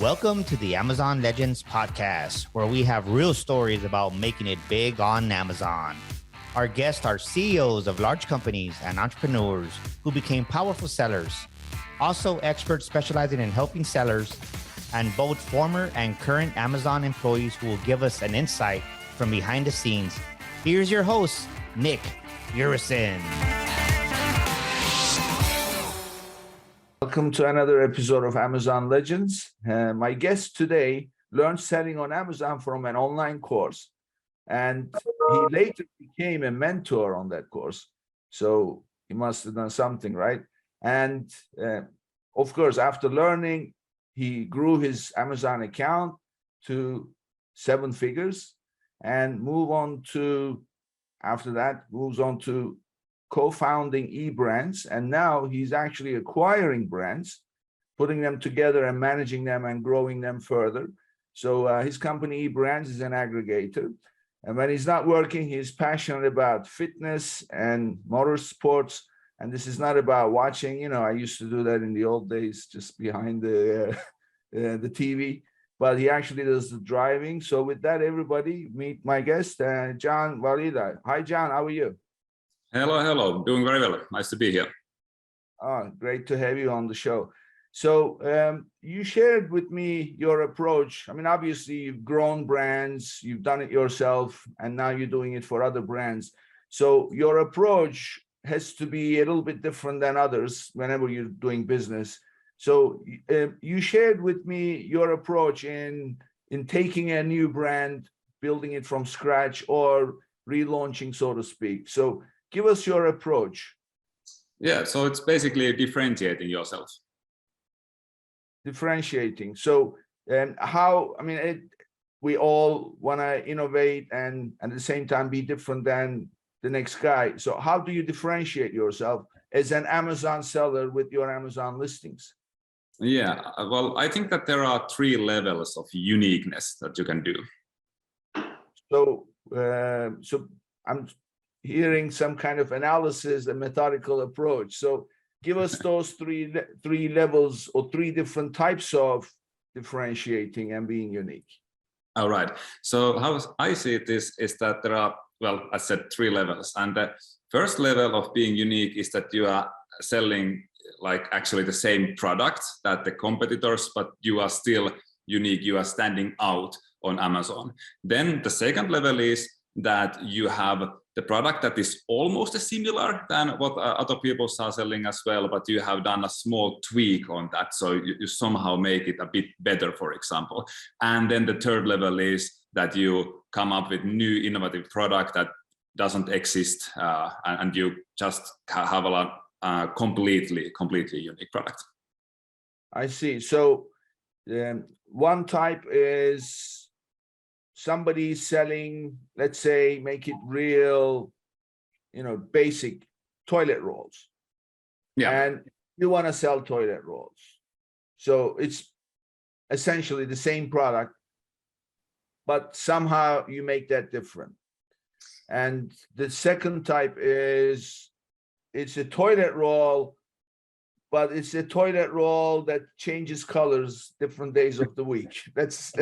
Welcome to the Amazon Legends podcast, where we have real stories about making it big on Amazon. Our guests are CEOs of large companies and entrepreneurs who became powerful sellers, also experts specializing in helping sellers, and both former and current Amazon employees who will give us an insight from behind the scenes. Here's your host, Nick Urison. Welcome to another episode of Amazon Legends. My guest today learned selling on Amazon from an online course, and he later became a mentor on that course. So he must have done something right. And of course, after learning, he grew his Amazon account to 7 figures and after that, moves on to co-founding e-brands, and now he's actually acquiring brands, putting them together and managing them and growing them further. So his company e-brands is an aggregator, and when he's not working, he's passionate about fitness and motorsports. And this is not about watching, I used to do that in the old days, just behind the TV, but he actually does the driving. So with that, everybody, meet my guest, Jonne Välilä. Hi, John, how are you? Hello. Doing very well. Nice to be here. Oh, great to have you on the show. So you shared with me your approach. I mean, obviously, you've grown brands, you've done it yourself, and now you're doing it for other brands. So your approach has to be a little bit different than others whenever you're doing business. So you shared with me your approach in taking a new brand, building it from scratch, or relaunching, so to speak. So give us your approach. Yeah, so it's basically differentiating yourself. Differentiating. So, we all want to innovate and at the same time be different than the next guy. So how do you differentiate yourself as an Amazon seller with your Amazon listings? Yeah, well, I think that there are 3 levels of uniqueness that you can do. So I'm hearing some kind of analysis and methodical approach. So give us those three levels or 3 different types of differentiating and being unique. All right. So how I see it is that there are, I said 3 levels. And the first level of being unique is that you are selling actually the same product that the competitors, but you are still unique. You are standing out on Amazon. Then the second level is that you have the product that is almost similar than what other people are selling as well, but you have done a small tweak on that. So you somehow make it a bit better, for example. And then the third level is that you come up with new innovative product that doesn't exist, and you just have a completely unique product. I see. So one type is somebody selling, let's say, make it real, basic toilet rolls. Yeah. And you want to sell toilet rolls. So it's essentially the same product, but somehow you make that different. And the second type is, it's a toilet roll, but it's a toilet roll that changes colors different days of the week. Let's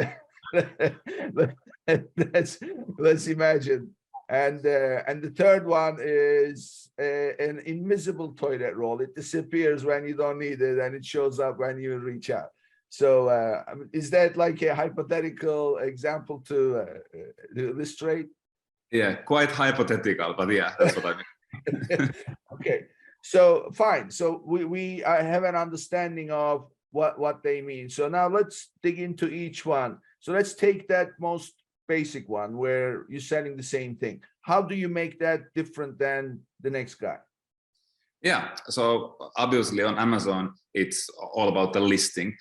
imagine. And the third one is an invisible toilet roll. It disappears when you don't need it, and it shows up when you reach out. So is that like a hypothetical example to illustrate? Yeah, quite hypothetical, but yeah, that's what I mean. Okay, so fine. So we have an understanding of what they mean. So now let's dig into each one. So let's take that most basic one where you're selling the same thing. How do you make that different than the next guy? Yeah, so obviously on Amazon, it's all about the listing.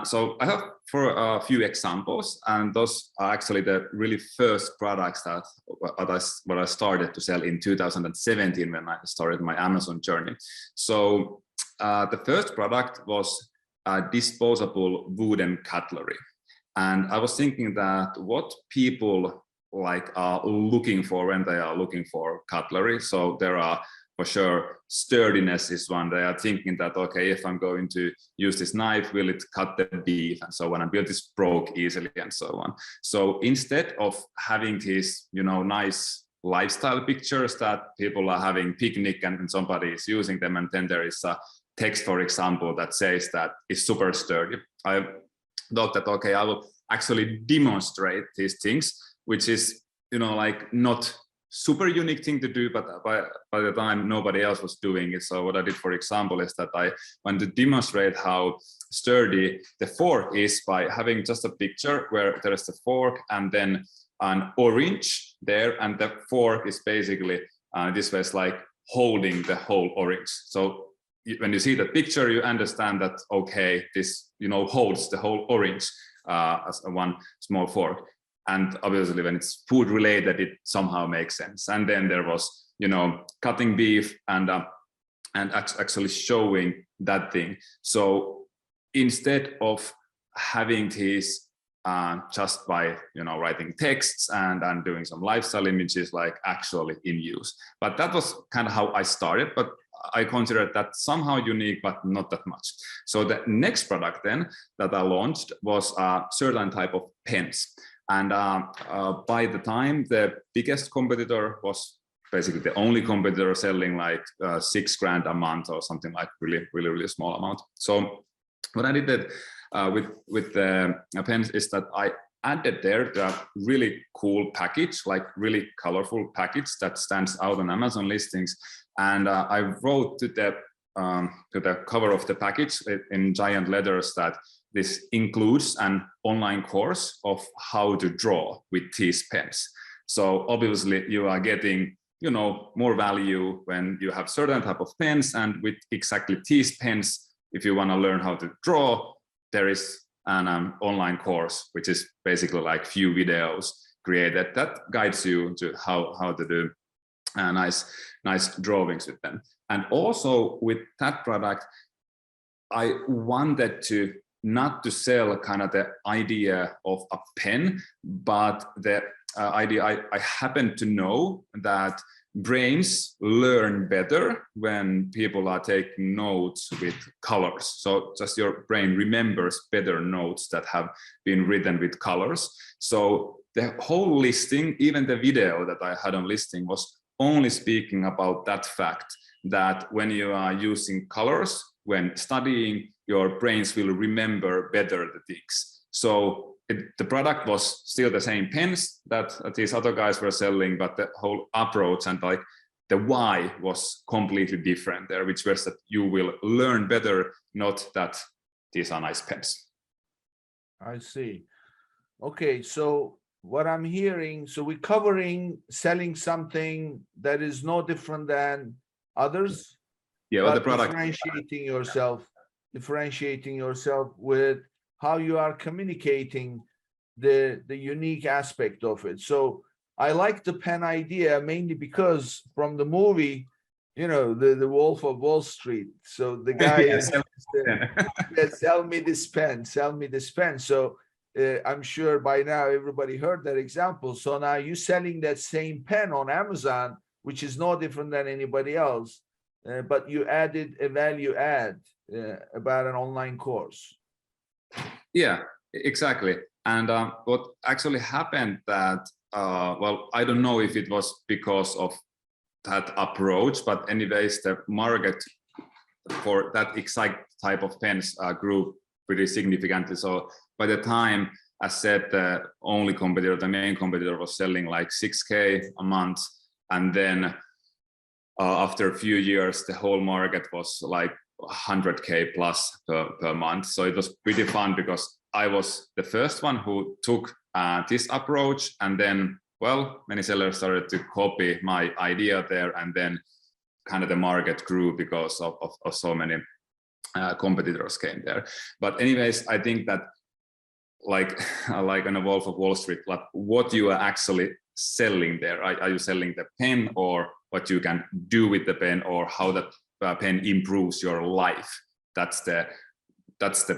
So I have for a few examples, and those are actually the really first products that what I started to sell in 2017 when I started my Amazon journey. So the first product was a disposable wooden cutlery. And I was thinking that what people are looking for when they are looking for cutlery. So there are for sure, sturdiness is one. They are thinking that, okay, if I'm going to use this knife, will it cut the beef and so on, and will this broke easily and so on. So instead of having these, nice lifestyle pictures that people are having picnic and somebody is using them, and then there is a text, for example, that says that it's super sturdy. I thought that, okay, I will actually demonstrate these things, which is, like not super unique thing to do, but by the time nobody else was doing it. So what I did, for example, is that I want to demonstrate how sturdy the fork is by having just a picture where there is the fork and then an orange there, and the fork is basically this way, like holding the whole orange. So when you see the picture, you understand that, okay, this holds the whole orange as one small fork. And obviously, when it's food related, it somehow makes sense. And then there was, cutting beef and actually showing that thing. So instead of having these just by writing texts and doing some lifestyle images, like actually in use. But that was kind of how I started. But I considered that somehow unique, but not that much. So the next product then that I launched was a certain type of pens. And by the time, the biggest competitor was basically the only competitor selling like $6,000 a month or something, like really small amount. So what I did with the pens is that I added there the really cool package, like really colorful package that stands out on Amazon listings. And I wrote to the cover of the package in giant letters that this includes an online course of how to draw with these pens. So obviously you are getting, more value when you have certain type of pens, and with exactly these pens, if you want to learn how to draw, there is an online course, which is basically like few videos created that guides you to how to do nice drawings with them. And also with that product, I wanted to not to sell kind of the idea of a pen, but the idea I happen to know that brains learn better when people are taking notes with colors. So just your brain remembers better notes that have been written with colors. So the whole listing, even the video that I had on listing, was only speaking about that fact, that when you are using colors, when studying, your brains will remember better the things. So the product was still the same pens that these other guys were selling, but the whole approach and like the why was completely different there, which was that you will learn better, not that these are nice pens. I see. Okay, so what I'm hearing, so we're covering selling something that is no different than others. Yeah, but the product differentiating yourself with how you are communicating the unique aspect of it. So I like the pen idea mainly because from the movie, the Wolf of Wall Street. So the guy is sell me this pen, sell me this pen. So I'm sure by now everybody heard that example. So now you're selling that same pen on Amazon, which is no different than anybody else. But you added a value add about an online course. Yeah, exactly. And what actually happened that, well, I don't know if it was because of that approach, but anyways, the market for that exact type of pens grew pretty significantly. So by the time I said the only competitor, the main competitor, was selling like $6,000 a month, and then after a few years, the whole market was like $100,000 plus per month. So it was pretty fun because I was the first one who took this approach, and then, well, many sellers started to copy my idea there, and then kind of the market grew because of so many competitors came there. But anyways, I think that like on a Wolf of Wall Street, like what you are actually selling there, are you selling the pen, or what you can do with the pen, or how that pen improves your life? That's the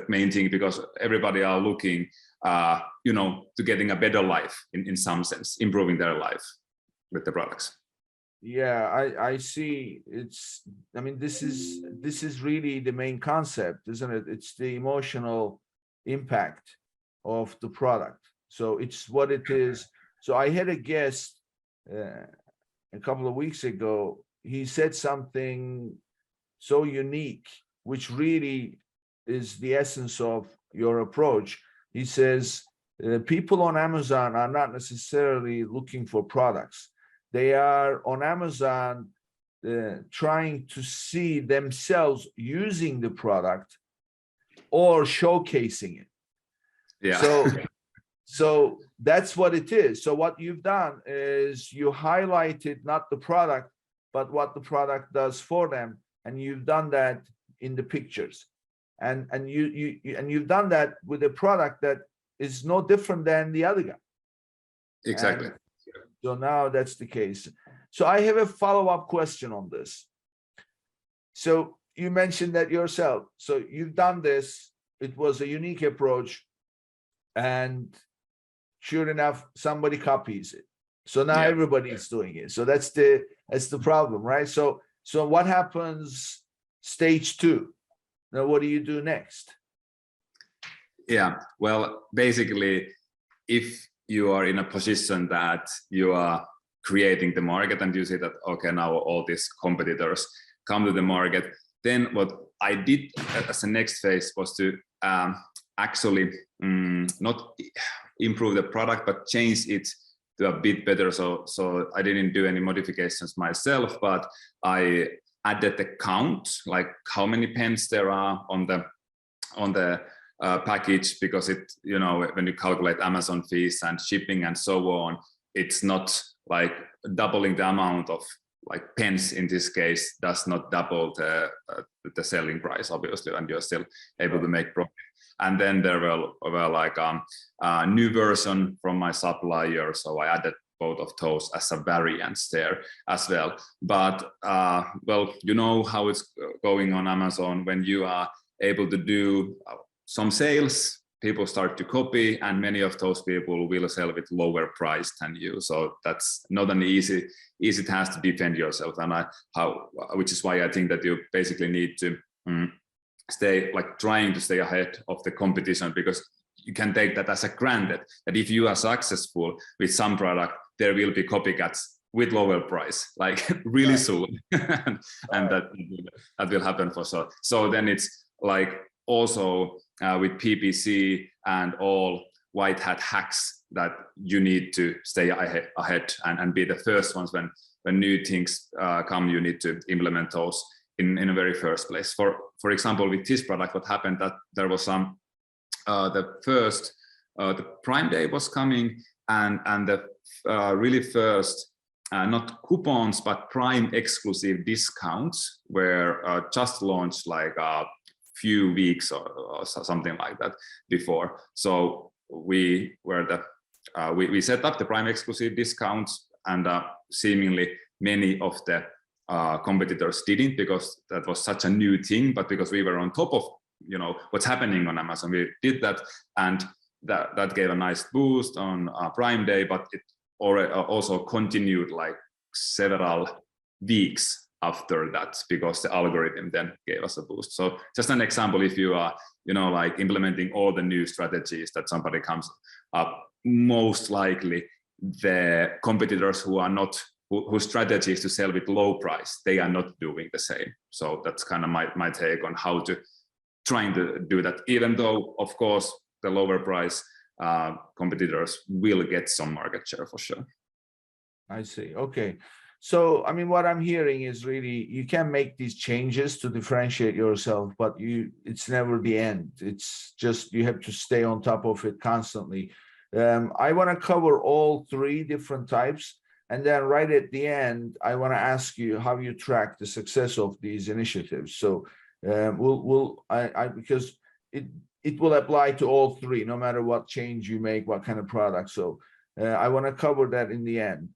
main thing, because everybody are looking to getting a better life in some sense, improving their life with the products. Yeah, I see. I mean, this is really the main concept, isn't it? It's the emotional impact of the product. So it's what it is. So I had a guest a couple of weeks ago. He said something so unique, which really is the essence of your approach. He says, people on Amazon are not necessarily looking for products. They are on Amazon trying to see themselves using the product or showcasing it. Yeah. So that's what it is. So what you've done is you highlighted not the product, but what the product does for them, and you've done that in the pictures, and you've done that with a product that is no different than the other guy. Exactly. And so now that's the case. So I have a follow-up question on this. So you mentioned that yourself. So you've done this. It was a unique approach, and sure enough, somebody copies it. So now everybody's doing it. So that's the problem, right? So what happens stage 2? Now what do you do next? Yeah, well, basically, if you are in a position that you are creating the market and you see that, okay, now all these competitors come to the market, then what I did as the next phase was to actually not improve the product, but change it to a bit better. So I didn't do any modifications myself, but I added the count, like how many pens there are on the package, because it, you know, when you calculate Amazon fees and shipping and so on, it's not like doubling the amount of like pens in this case does not double the selling price, obviously, and you're still able to make profit. And then there were like a new version from my supplier, so I added both of those as a variants there as well. But well, you know how it's going on Amazon. When you are able to do some sales, people start to copy, and many of those people will sell with lower price than you. So that's not an easy task to defend yourself. And which is why I think that you basically need to stay, like, trying to stay ahead of the competition, because you can take that as a granted that if you are successful with some product, there will be copycats with lower price, like really soon. And that will happen for sure. So then it's like also with PPC and all white hat hacks that you need to stay ahead and be the first ones when new things come. You need to implement those in the very first place. For example, with this product, what happened that there was some the Prime Day was coming, and the really first not coupons but Prime exclusive discounts were just launched like a few weeks or something like that before. So we set up the Prime exclusive discounts, and seemingly many of the competitors didn't, because that was such a new thing. But because we were on top of, you know, what's happening on Amazon, we did that, and that gave a nice boost on Prime Day. But it also continued like several weeks after that, because the algorithm then gave us a boost. So just an example, if you are, you know, like implementing all the new strategies that somebody comes up, most likely the competitors whose strategy is to sell with low price, they are not doing the same. So that's kind of my take on how to trying to do that, even though of course the lower price competitors will get some market share for sure. I see. Okay. So, I mean, what I'm hearing is really you can make these changes to differentiate yourself, but it's never the end. It's just you have to stay on top of it constantly. I want to cover all 3 different types, and then right at the end, I want to ask you how you track the success of these initiatives. So because it will apply to all 3, no matter what change you make, what kind of product. So I want to cover that in the end.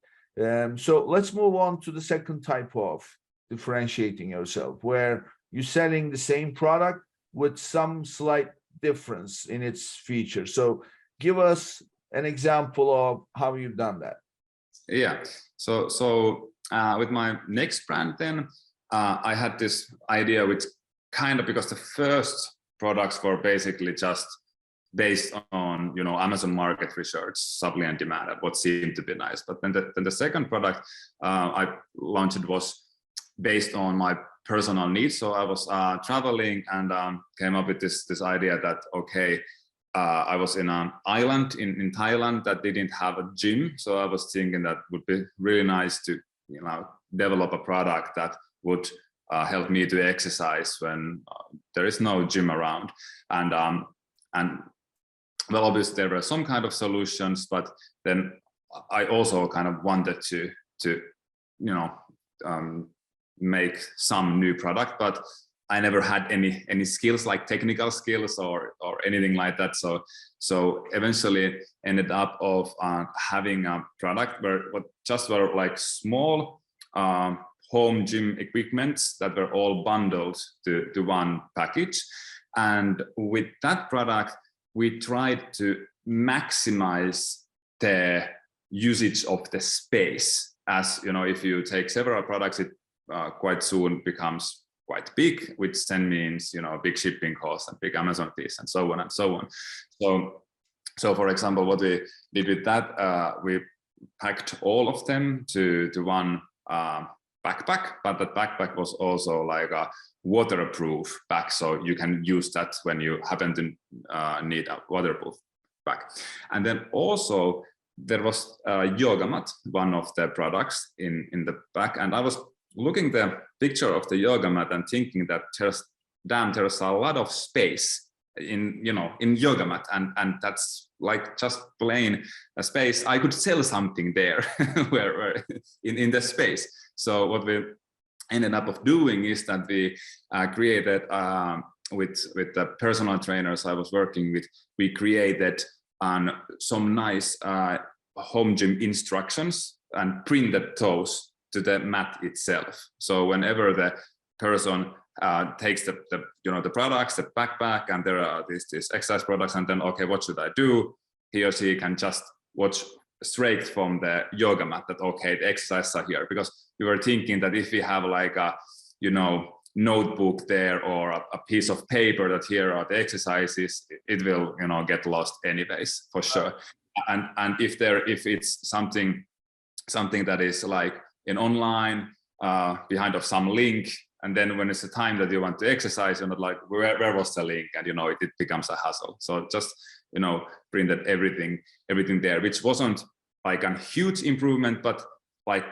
So let's move on to the second type of differentiating yourself, where you're selling the same product with some slight difference in its features. So give us an example of how you've done that. Yeah. So with my next brand, then I had this idea, which kind of, because the first products were basically just based on, you know, Amazon market research, supply and demand, what seemed to be nice. But then the second product I launched was based on my personal needs. So I was traveling and came up with this idea that, okay, I was in an island in Thailand that didn't have a gym. So I was thinking that would be really nice to, you know, develop a product that would help me to exercise when there is no gym around. And well, obviously there were some kind of solutions, but then I also kind of wanted to you know, make some new product, but I never had any skills, like technical skills or anything like that. So eventually ended up of having a product where what just were like small home gym equipments that were all bundled to one package. And with that product, we tried to maximize the usage of the space. As you know, if you take several products, it quite soon becomes quite big, which then means, you know, big shipping costs and big Amazon fees and so on and so on. So for example, what we did with that, we packed all of them to one backpack, but that backpack was also like a waterproof bag, so you can use that when you happen to need a waterproof bag. And then also there was a yoga mat, one of the products in the back, and I was looking the picture of the yoga mat and thinking that there's a lot of space in, you know, in yoga mat, and that's like just plain a space. I could sell something there where in the space. So what we ended up of doing is that we created with the personal trainers I was working with, we created some nice home gym instructions and printed those to the mat itself. So whenever the person takes the you know, the products, the backpack, and there are these exercise products, and then, okay, what should I do? He or she can just watch straight from the yoga mat that, okay, the exercises are here. Because we were thinking that if we have like a, you know, notebook there or a piece of paper that here are the exercises, it will, you know, get lost anyways, for sure. And if it's something that is like in online behind of some link, and then when it's the time that you want to exercise, you're not like, where was the link? And, you know, it becomes a hassle. So just, you know, printed everything there, which wasn't like a huge improvement, but like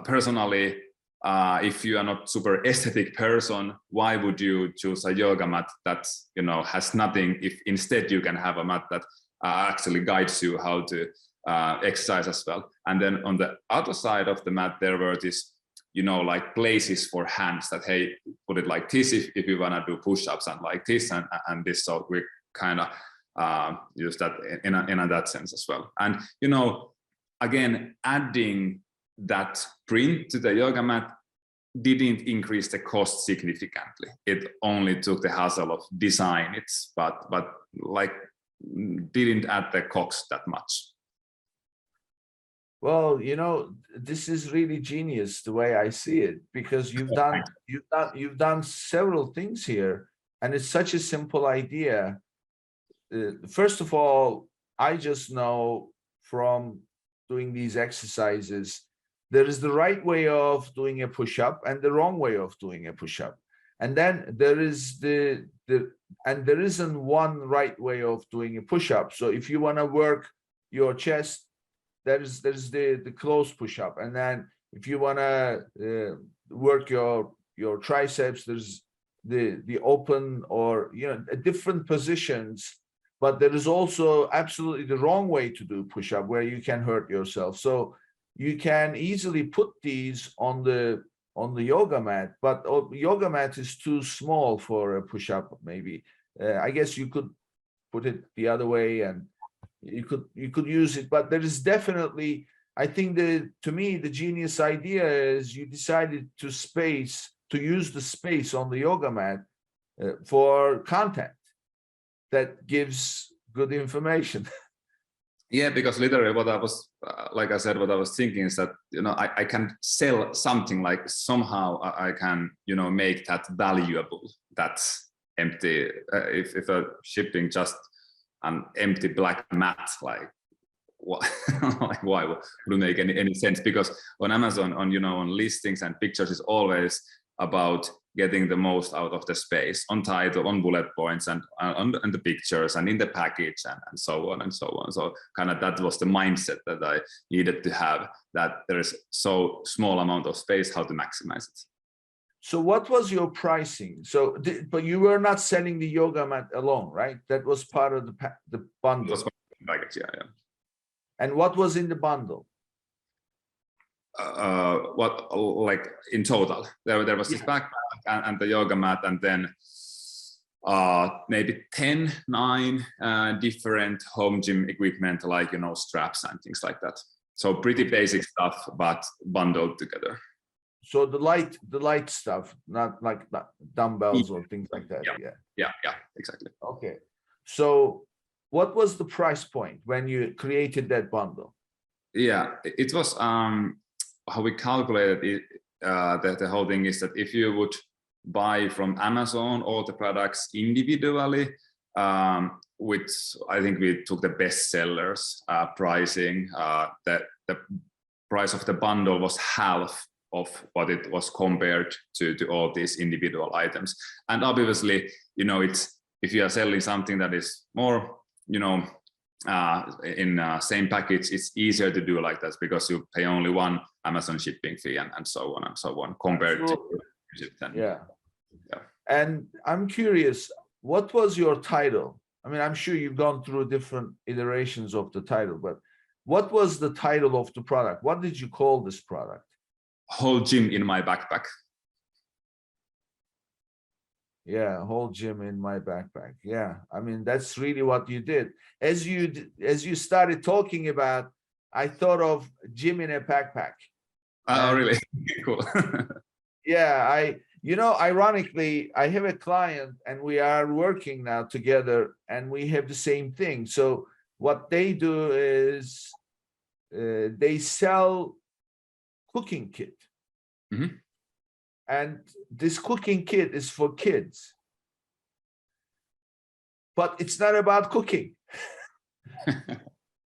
personally, if you are not super aesthetic person, why would you choose a yoga mat that, you know, has nothing, if instead you can have a mat that actually guides you how to exercise as well. And then on the other side of the mat, there were this, you know, like places for hands that, hey, put it like this if you want to do push-ups, and like this and this. So we kind of use that in that sense as well. And, you know, again, adding that print to the yoga mat didn't increase the cost significantly. It only took the hassle of design it, but like didn't add the cost that much. Well, you know, this is really genius the way I see it, because you've done several things here, and it's such a simple idea. First of all, I just know from doing these exercises, there is the right way of doing a push-up and the wrong way of doing a push-up. And then there is and there isn't one right way of doing a push-up. So if you want to work your chest, there's the closed push-up. And then if you want to work your triceps, there's the open, or, you know, different positions. But there is also absolutely the wrong way to do push-up where you can hurt yourself. So you can easily put these on the yoga mat, but yoga mat is too small for a push-up. Maybe I guess you could put it the other way, and you could use it. But there is definitely, I think, to me the genius idea is you decided to use the space on the yoga mat for content that gives good information. Yeah, because literally what I was, like I said, what I was thinking is that, I can sell something, like somehow I can, make that valuable. That's empty. If a shipping just an empty black mat, like what, like why would it make any sense? Because on Amazon, on listings and pictures is always about getting the most out of the space, on title, on bullet points, and on the pictures, and in the package, and so on and so on. So kind of that was the mindset that I needed to have, that there is so small amount of space, how to maximize it. So what was your pricing? So, but you were not selling the yoga mat alone, right? That was part of the bundle. It was package, yeah. And what was in the bundle? What, like in total? There was this backpack and the yoga mat, and then maybe 9 different home gym equipment, like straps and things like that. So pretty basic stuff, but bundled together. So the light stuff, not like dumbbells or things like that. Yeah, exactly. Okay. So what was the price point when you created that bundle? Yeah, it was how we calculated it. The whole thing is that if you would buy from Amazon all the products individually, which I think we took the best sellers pricing, the price of the bundle was half of what it was compared to all these individual items. And obviously, it's, if you are selling something that is more, in same package, it's easier to do like that, because you pay only one Amazon shipping fee and so on and so on, compared to yeah. And I'm curious, what was your title? I mean, I'm sure you've gone through different iterations of the title, but what was the title of the product? What did you call this product? Whole gym in my backpack. Yeah, whole gym in my backpack. Yeah, I mean, that's really what you did. As you started talking about, I thought of gym in a backpack. Oh, really? Cool. Yeah, ironically, I have a client and we are working now together, and we have the same thing. So what they do is they sell cooking kit. Mm-hmm. And this cooking kit is for kids. But it's not about cooking.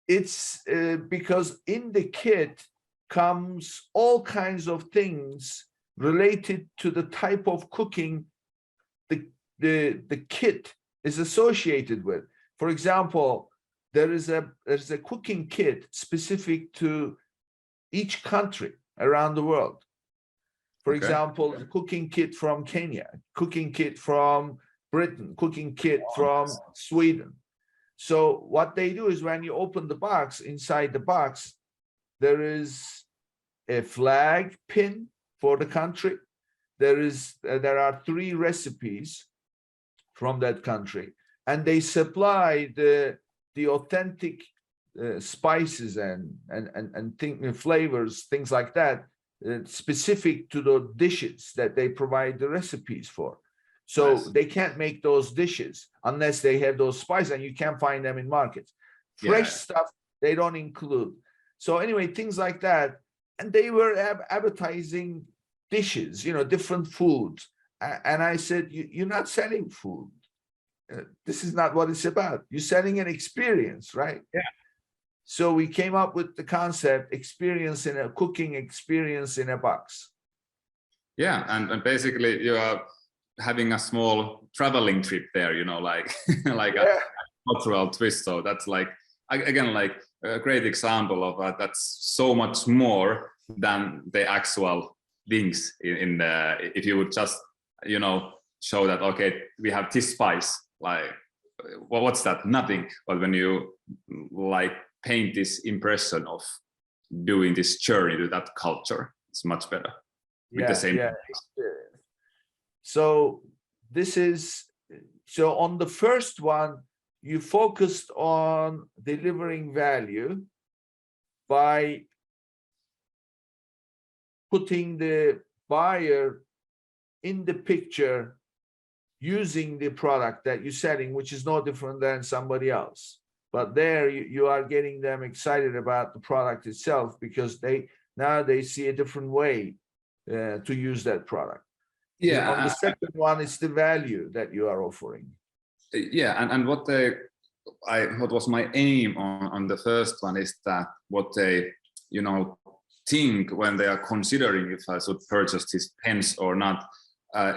It's because in the kit comes all kinds of things related to the type of cooking the kit is associated with. For example, there's a cooking kit specific to each country around the world. For example, a cooking kit from Kenya, cooking kit from Britain, cooking kit from Sweden. So what they do is, when you open the box, inside the box, there is a flag pin for the country. There are 3 recipes from that country, and they supply the authentic spices and flavors, things like that, specific to the dishes that they provide the recipes for. So they can't make those dishes unless they have those spices, and you can't find them in markets. Fresh stuff they don't include. So anyway, things like that. And they were advertising dishes, different foods. And I said, you're not selling food. This is not what it's about. You're selling an experience, right? Yeah. So we came up with the concept, cooking experience in a box. Yeah, and basically you are having a small traveling trip there, like like a cultural twist. So that's like, again, like a great example of that's so much more than the actual things in the, if you would just show that, okay, we have this spice, like, well, what's that? Nothing. But when you like paint this impression of doing this journey to that culture, it's much better with the same. So on the first one, you focused on delivering value by putting the buyer in the picture using the product that you're selling, which is no different than somebody else. but there you are getting them excited about the product itself because they see a different way to use that product. Yeah, On the second one, it's the value that you are offering. Yeah, and what was my aim on the first one is that what they think when they are considering if I should purchase these pens or not,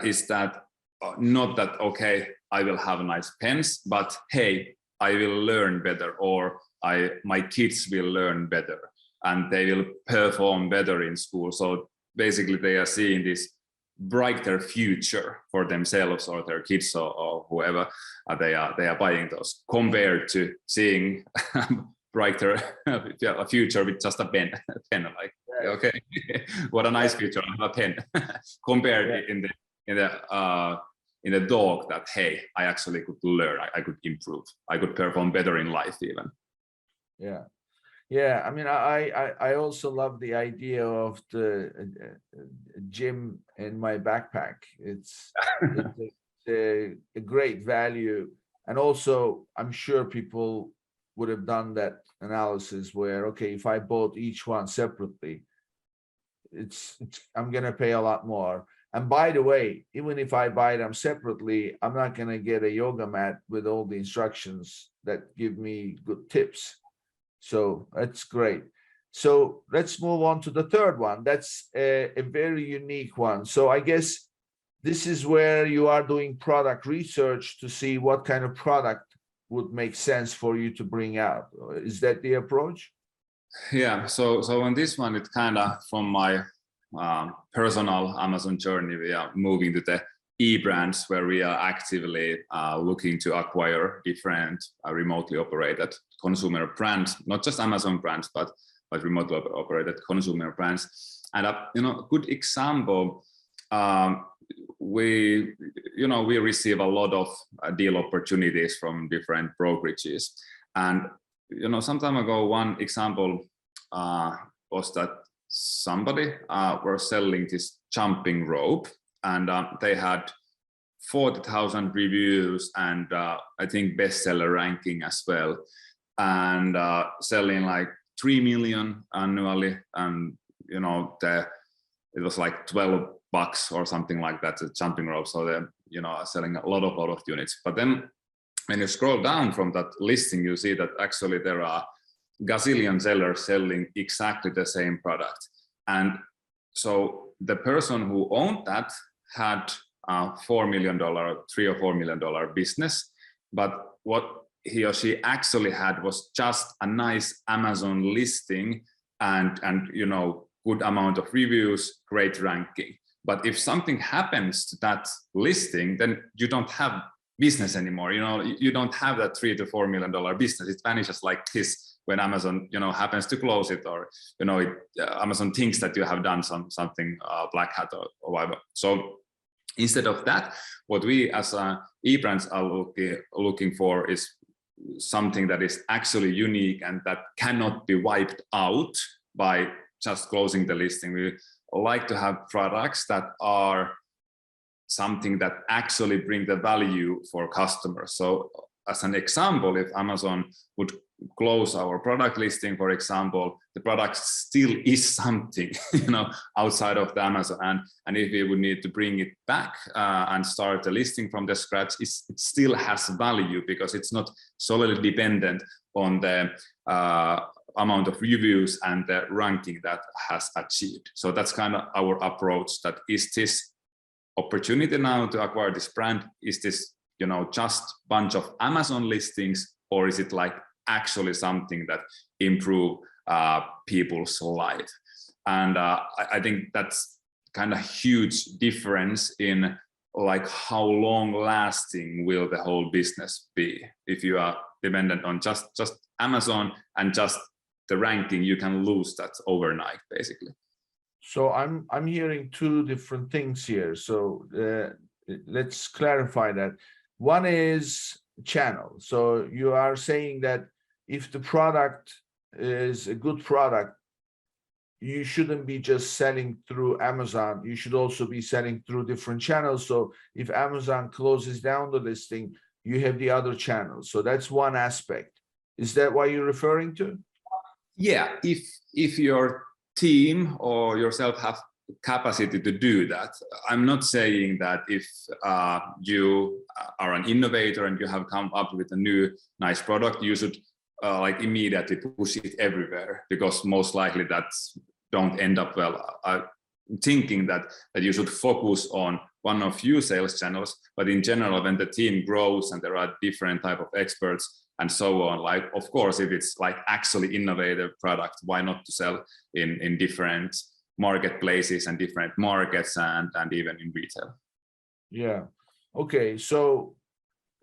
is that not that okay, I will have nice pens, but hey, I will learn better, or my kids will learn better and they will perform better in school. So basically they are seeing this brighter future for themselves or their kids or whoever they are buying those, compared to seeing brighter a future with just a pen like okay, what a nice future, I have a pen compared in the dog that hey, I actually could learn, I could improve, I could perform better in life even. Yeah, I mean, I also love the idea of the gym in my backpack. It's a great value, and also I'm sure people would have done that analysis where okay, if I bought each one separately, I'm gonna pay a lot more. And by the way, even if I buy them separately, I'm not gonna get a yoga mat with all the instructions that give me good tips. So that's great. So let's move on to the third one. That's a very unique one. So I guess this is where you are doing product research to see what kind of product would make sense for you to bring out. Is that the approach? Yeah, so on this one, it's kind of from my personal Amazon journey. We are moving to the e-brands where we are actively looking to acquire different remotely operated consumer brands, not just Amazon brands, but remotely operated consumer brands. And good example, we receive a lot of deal opportunities from different brokerages. And some time ago, one example was that somebody were selling this jumping rope, and they had 40,000 reviews and I think bestseller ranking as well, and selling like 3 million annually, and it was like $12 or something like that, the jumping rope. So they're selling a lot of units. But then when you scroll down from that listing, you see that actually there are gazillion sellers selling exactly the same product. And so the person who owned that had $4 million, $3 or $4 million business, but what he or she actually had was just a nice Amazon listing and good amount of reviews, great ranking. But if something happens to that listing, then you don't have business anymore. You don't have that $3 to $4 million business. It vanishes like this when Amazon happens to close it, or Amazon thinks that you have done something black hat or whatever. So instead of that, what we as e-brands are looking for is something that is actually unique and that cannot be wiped out by just closing the listing. We like to have products that are something that actually bring the value for customers. So as an example, if Amazon would close our product listing, for example, the product still is something outside of the Amazon, and if we would need to bring it back and start the listing from the scratch, it still has value because it's not solely dependent on the amount of reviews and the ranking that has achieved. So that's kind of our approach. That is this opportunity now to acquire this brand, is this just bunch of Amazon listings, or is it like actually something that improve people's life? And I think that's kind of huge difference in like how long lasting will the whole business be. If you are dependent on just Amazon and just the ranking, you can lose that overnight basically. So I'm hearing two different things here. So let's clarify that. One is channel. So you are saying that if the product is a good product, you shouldn't be just selling through Amazon. You should also be selling through different channels. So if Amazon closes down the listing, you have the other channels. So that's one aspect. Is that what you're referring to? Yeah, if your team or yourself have capacity to do that. I'm not saying that if you are an innovator and you have come up with a new nice product, you should like immediately push it everywhere, because most likely that don't end up well. I'm thinking that you should focus on one or few sales channels, but in general, when the team grows and there are different type of experts and so on, like, of course, if it's like actually innovative product, why not to sell in different marketplaces and different markets and even in retail. Yeah. Okay. So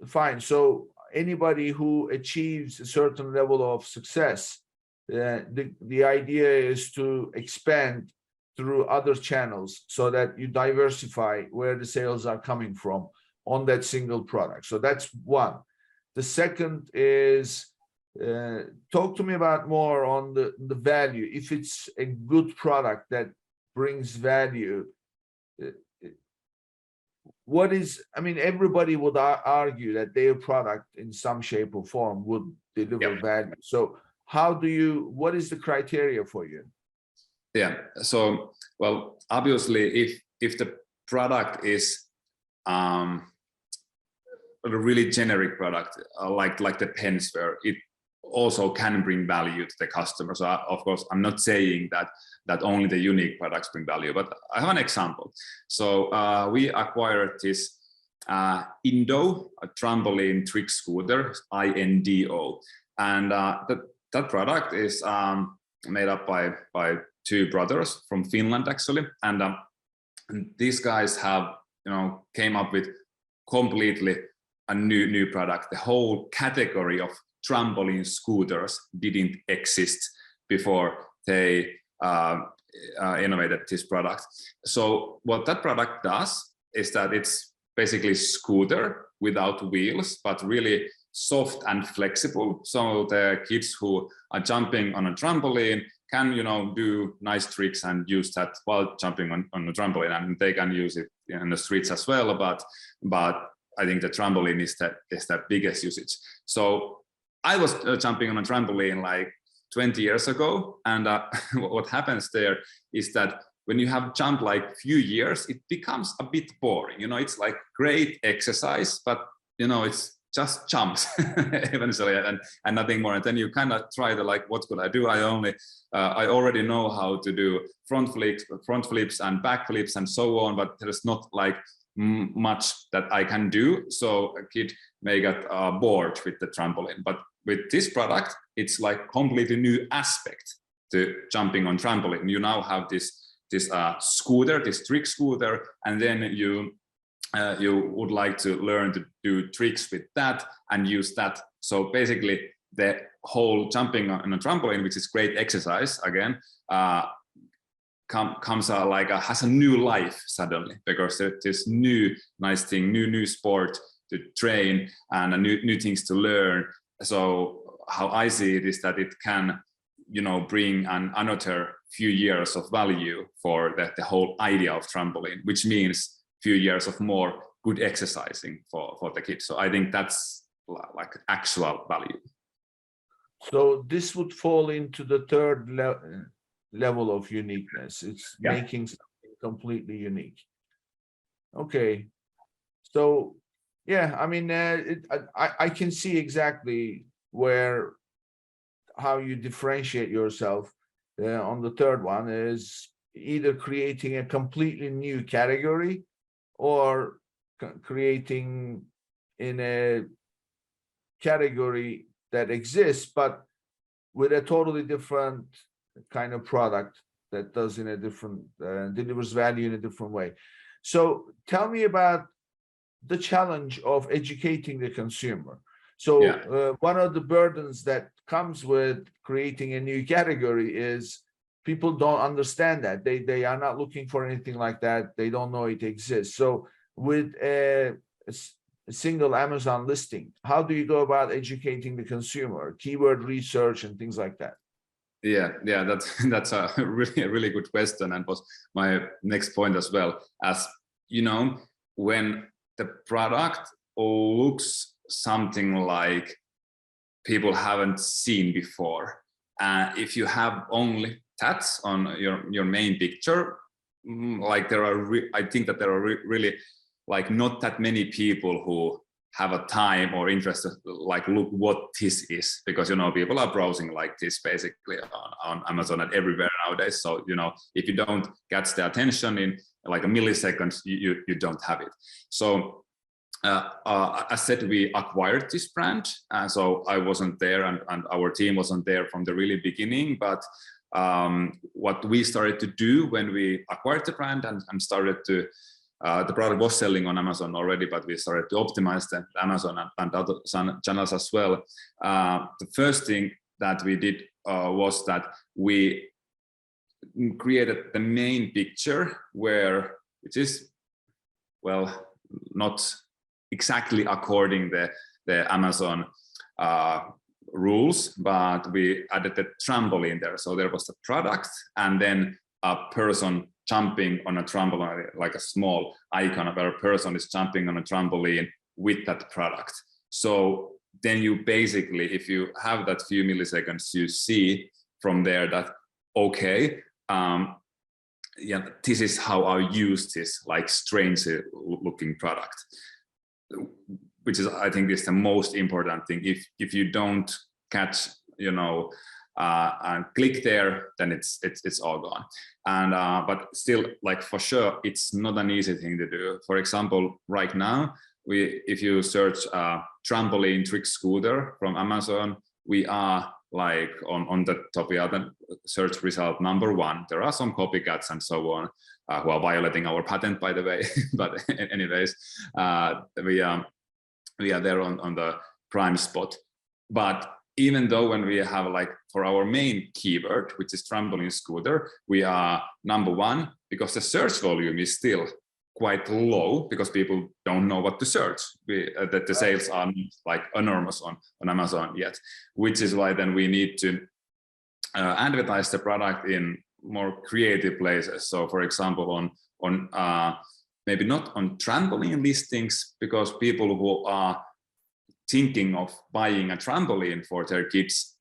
fine. So anybody who achieves a certain level of success, the idea is to expand through other channels so that you diversify where the sales are coming from on that single product. So that's one. The second is, talk to me about more on the value. If it's a good product that brings value, what is, I mean, everybody would argue that their product in some shape or form would deliver value. So how do you, what is the criteria for you? Yeah, so, well, obviously, if the product is a really generic product, like the pens were, it also can bring value to the customer. So of course, I'm not saying that only the unique products bring value, but I have an example. So we acquired this Indo, a trampoline trick scooter, INDO, and that product is made up by two brothers from Finland, actually, and these guys have, came up with completely a new product. The whole category of trampoline scooters didn't exist before they innovated this product. So what that product does is that it's basically scooter without wheels, but really soft and flexible. So the kids who are jumping on a trampoline can, do nice tricks and use that while jumping on a trampoline, and they can use it in the streets as well. But I think the trampoline is the biggest usage. So I was jumping on a trampoline like 20 years ago, and what happens there is that when you have jumped like few years, it becomes a bit boring. It's like great exercise, but it's just jumps eventually and nothing more. And then you kind of try to like, what could I do? I already know how to do front flips and back flips and so on, but there's not like much that I can do. So a kid may get bored with the trampoline, but with this product, it's like completely new aspect to jumping on trampoline. You now have this scooter, this trick scooter, and then you would like to learn to do tricks with that and use that. So basically, the whole jumping on a trampoline, which is great exercise again, comes has a new life suddenly, because there's new nice thing, new sport to train and new things to learn. So how I see it is that it can, bring another few years of value for the whole idea of trampoline, which means few years of more good exercising for the kids. So I think that's like actual value. So this would fall into the third level of uniqueness. It's making something completely unique. Okay. So yeah, I mean, I can see exactly how you differentiate yourself. On the third one is either creating a completely new category or creating in a category that exists, but with a totally different kind of product that does in a different, delivers value in a different way. So tell me about the challenge of educating the consumer. So one of the burdens that comes with creating a new category is people don't understand that. They are not looking for anything like that. They don't know it exists. So with a single Amazon listing, how do you go about educating the consumer, keyword research and things like that? Yeah, that's a really good question, and was my next point as well. As when the product looks something like people haven't seen before. If you have only tats on your main picture, like I think that there are really like not that many people who have a time or interest to like look what this is, because people are browsing like this basically on Amazon and everywhere nowadays. So if you don't catch the attention in like a millisecond, you don't have it. So as said, we acquired this brand, so I wasn't there and our team wasn't there from the really beginning. But what we started to do when we acquired the brand and started to the product was selling on Amazon already, but we started to optimize the Amazon and other channels as well. The first thing that we did was that we created the main picture which is, well, not exactly according the Amazon rules, but we added the trampoline there. So there was the product and then a person jumping on a trampoline, like a small icon of a person is jumping on a trampoline with that product. So then you basically, if you have that few milliseconds, you see from there that, okay, yeah, this is how I use this like strange looking product, which is, I think, is the most important thing. If you don't catch, and click there, then it's all gone. And but still, like, for sure, it's not an easy thing to do. For example, right now, if you search trampoline trick scooter from Amazon, we are like on the top of the search result #1. There are some copycats and so on who are violating our patent, by the way. But anyways, we are there on the prime spot. But even though when we have, like, for our main keyword, which is trampoline scooter, we are #1, because the search volume is still quite low because people don't know what to search. That the sales are like enormous on Amazon yet, which is why then we need to advertise the product in more creative places. So for example, on maybe not on trampoline listings, because people who are thinking of buying a trampoline for their kids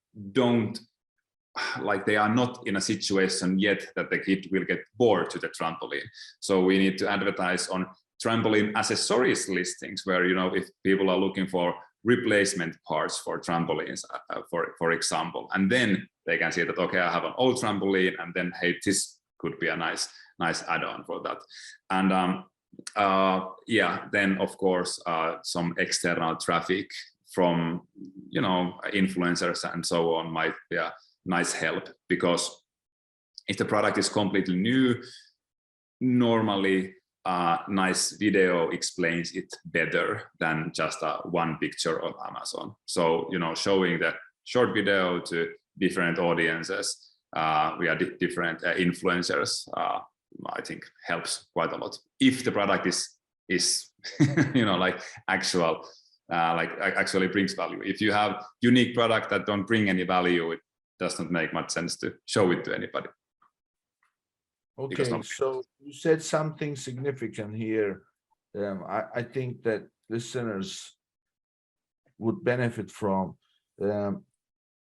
they are not in a situation yet that the kid will get bored to the trampoline. So we need to advertise on trampoline accessories listings, where, if people are looking for replacement parts for trampolines, for example, and then they can see that, okay, I have an old trampoline, and then, hey, this could be a nice add-on for that. And yeah, then of course some external traffic from influencers and so on might be a nice help, because if the product is completely new, normally nice video explains it better than just one picture on Amazon. So showing the short video to different audiences via different influencers, I think helps quite a lot. If the product is like actually brings value. If you have unique product that don't bring any value, it doesn't make much sense to show it to anybody. Okay, so you said something significant here. I think that listeners would benefit from.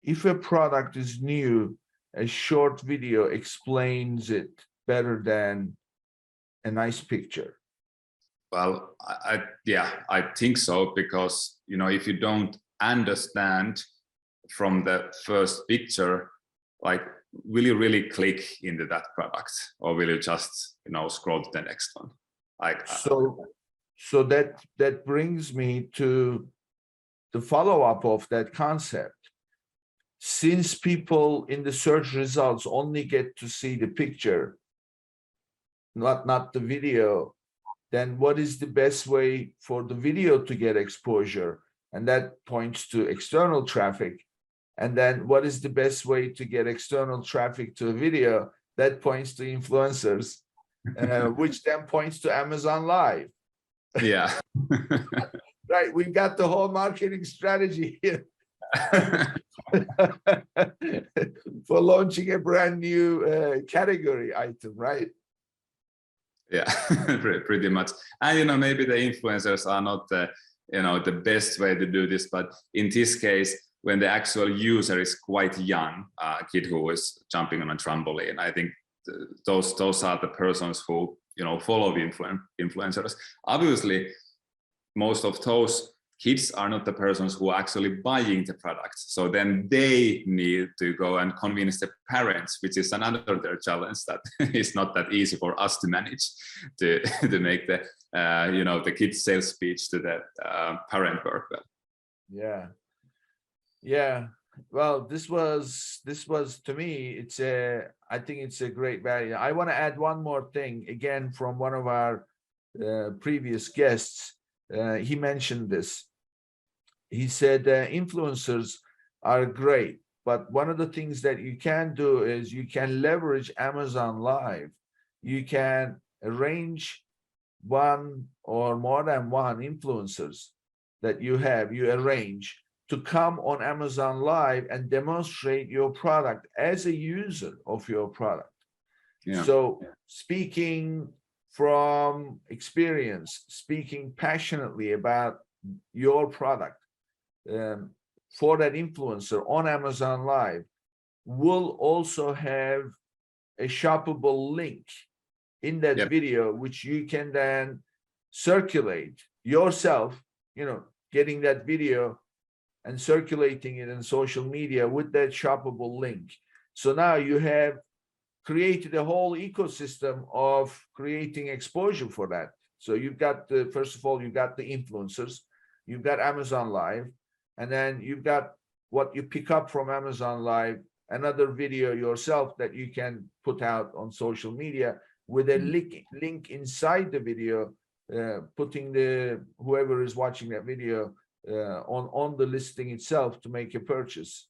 If a product is new, a short video explains it better than a nice picture. Well, I think so, because if you don't understand from the first picture, like, will you really click into that product, or will you just scroll to the next one? Like, so that brings me to the follow-up of that concept. Since people in the search results only get to see the picture, not the video, then what is the best way for the video to get exposure? And that points to external traffic. And then what is the best way to get external traffic to a video? That points to influencers, which then points to Amazon Live. Yeah. Right, we've got the whole marketing strategy here for launching a brand new category item, right? Yeah, pretty much. And maybe the influencers are not the the best way to do this, but in this case, when the actual user is quite young, a kid who is jumping on a trampoline. I think those are the persons who, you know, follow the influencers. Obviously, most of those kids are not the persons who are actually buying the products. So then they need to go and convince the parents, which is another their challenge that is not that easy for us to manage, to make the, you know, the kids' sales speech to the parent work well. Yeah. Yeah. Well, this was to me, I think it's a great value. I want to add one more thing again from one of our previous guests. He mentioned this. He said influencers are great, but one of the things that you can do is you can leverage Amazon Live. You can arrange one or more than one influencers that you arrange to come on Amazon Live and demonstrate your product as a user of your product. Yeah. So speaking from experience, speaking passionately about your product for that influencer on Amazon Live will also have a shoppable link in that video, which you can then circulate yourself, you know, getting that video and circulating it in social media with that shoppable link. So now you have created a whole ecosystem of creating exposure for that. So you've got first of all, you've got the influencers, you've got Amazon Live, and then you've got what you pick up from Amazon Live, another video yourself that you can put out on social media with a link inside the video, putting whoever is watching that video on the listing itself to make a purchase.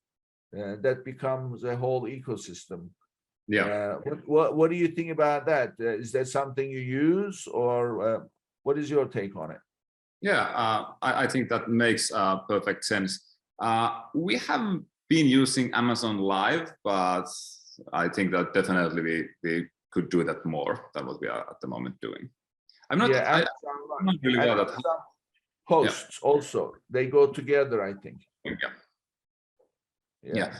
That becomes a whole ecosystem. Yeah. What do you think about that? Is that something you use, or what is your take on it? Yeah, I think that makes perfect sense. We haven't been using Amazon Live, but I think that definitely we could do that more than what we are at the moment doing. I'm not, I'm not really well at posts also, they go together, I think. Yeah.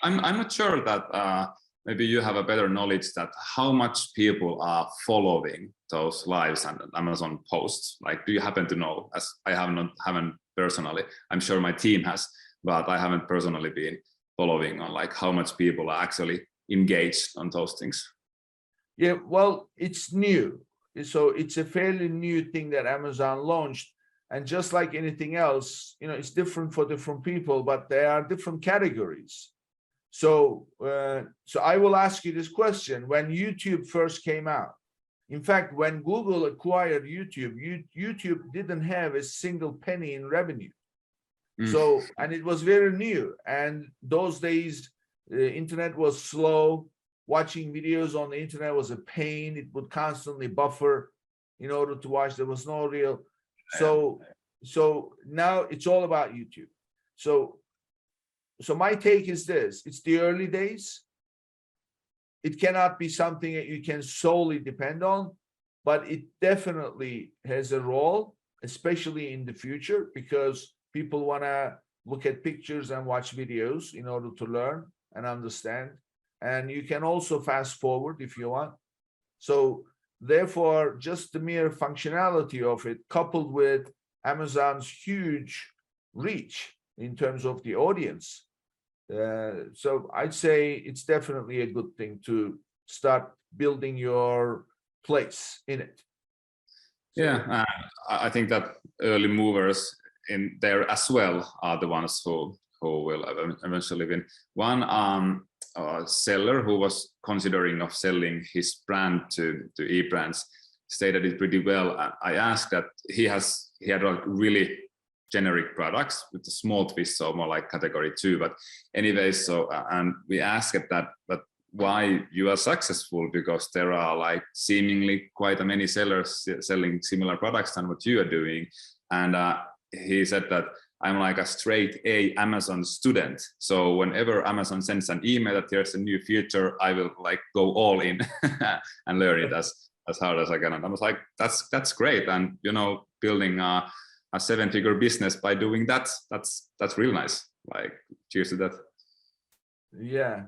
I'm not sure that maybe you have a better knowledge that how much people are following those lives and Amazon posts. Like, do you happen to know? As I haven't personally. I'm sure my team has, but I haven't personally been following on like how much people are actually engaged on those things. Yeah, well, it's new. So it's a fairly new thing that Amazon launched. And just like anything else, you know, it's different for different people, but there are different categories. So, so I will ask you this question. When YouTube first came out, in fact, when Google acquired YouTube, YouTube didn't have a single penny in revenue. So, and it was very new. And those days, the internet was slow. Watching videos on the internet was a pain. It would constantly buffer in order to watch. There was no real. So now it's all about YouTube. So my take is this: it's the early days. It cannot be something that you can solely depend on, but it definitely has a role, especially in the future, because people want to look at pictures and watch videos in order to learn and understand. And you can also fast forward if you want. So therefore, just the mere functionality of it, coupled with Amazon's huge reach in terms of the audience. So I'd say it's definitely a good thing to start building your place in it. Yeah, I think that early movers in there as well are the ones who will eventually win. One seller who was considering of selling his brand to eBrands stated it pretty well. I asked that he had like really generic products with a small twist, so more like category 2. But anyways, so and we asked that, but why you are successful? Because there are like seemingly quite a many sellers selling similar products than what you are doing. And he said that I'm like a straight A Amazon student. So whenever Amazon sends an email that there's a new feature, I will like go all in and learn it as hard as I can. And I was like, that's great. And you know, building a 7-figure business by doing that, that's real nice. Like cheers to that. Yeah.